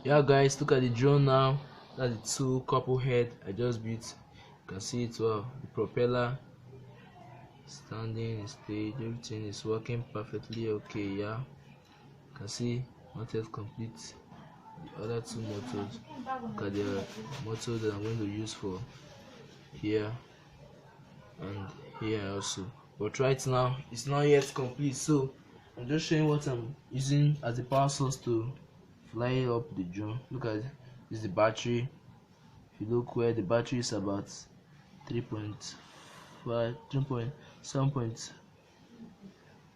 Yeah guys, look at the drone now. That's the two couple head I just built. You can see it well. The propeller standing in stage, everything is working perfectly okay. Yeah, you can see mounted complete. The other two motors, look at the motor that I'm going to use for here and here also. But right now it's not yet complete, so I'm just showing what I'm using as a power source to fly up the drone. Look at this is the battery. If you look where the battery is about 3.5 3.7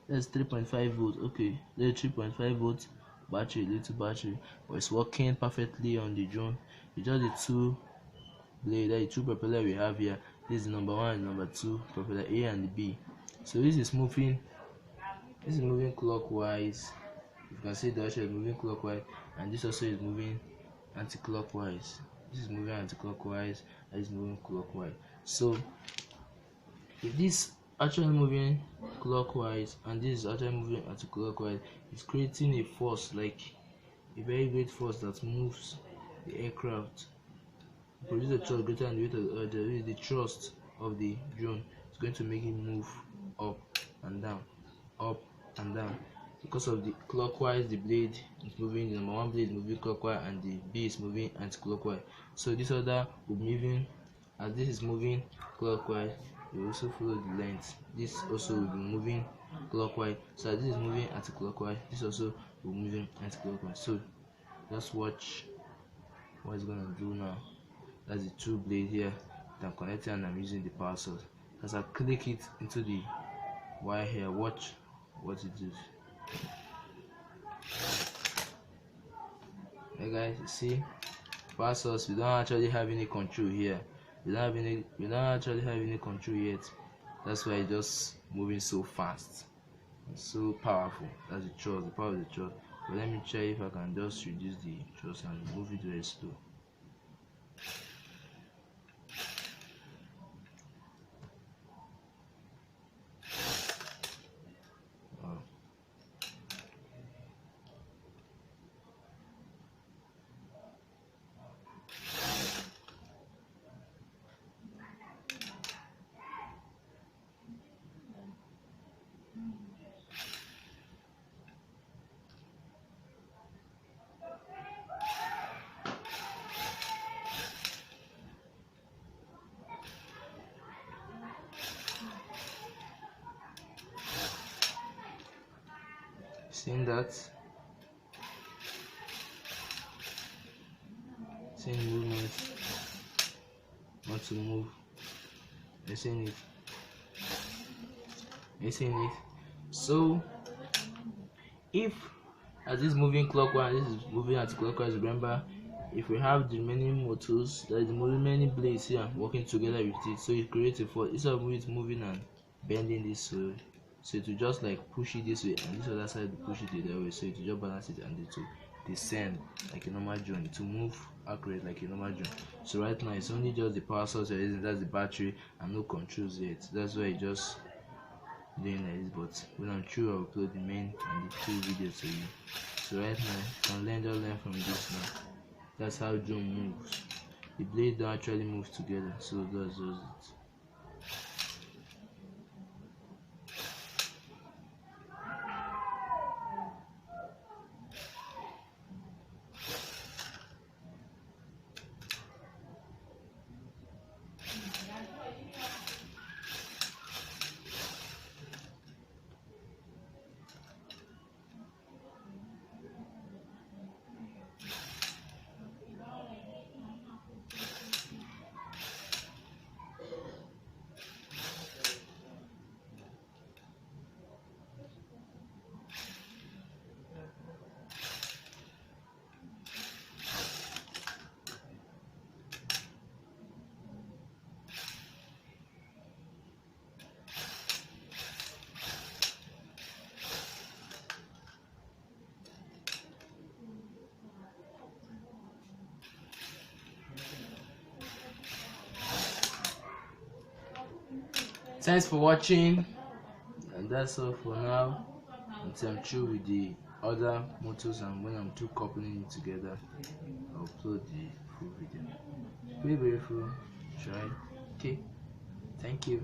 that's 3.5 volts. Okay, there's 3.5 volts battery, little battery, but it's working perfectly on the drone. It's just the two blade, the two propeller we have here. This is number one and number two propeller, A and B. So this is moving clockwise. You can see the actual is moving clockwise, and this also is moving anti-clockwise. This is moving anti-clockwise, and this is moving clockwise. So if this actually moving clockwise and this is actually moving anti-clockwise, it's creating a force, like a very great force that moves the aircraft. Produce a thrust greater than the weight of the thrust of the drone. It's going to make it move up and down, up and down. Because of the clockwise, the blade is moving, the number one blade is moving clockwise and the B is moving anti-clockwise. So this other will be moving, as this is moving clockwise, you also follow the length. This also will be moving clockwise. So as this is moving anti-clockwise, this also will be moving anti-clockwise. So just watch what it's gonna do now. That's the two blade here that I'm connecting, and I'm using the power source. As I click it into the wire here, watch what it does. Hey guys, you see power source, we don't actually have any control here. We don't actually have any control yet. That's why it's just moving so fast. It's so powerful. That's the thrust, the power of the thrust. But let me try if I can just reduce the thrust and move it very slow. Seeing that? Seeing movement, want to move. You're seeing it. You're seeing it. So if as this is moving clockwise, this is moving anti-clockwise, remember, if we have the many motors, there is many blades here working together with it, so it creates a force. Instead of it moving and bending this way, so it will just like push it this way, and this other side will push it the other way, so it will just balance it, and it will descend like a normal drone, to move accurate like a normal drone. So right now it's only just the power source you're using, that's the battery, and no controls yet. That's why it just doing like this. But when I'm through, I'll upload the main and the two videos to you. So right now you can learn from this now. That's how drone moves. The blade don't actually move together, so that's just it. Thanks for watching, and that's all for now. Until I'm through with the other motors, and when I'm through coupling it together, I'll upload the full video. Very full. Try. Okay. Thank you.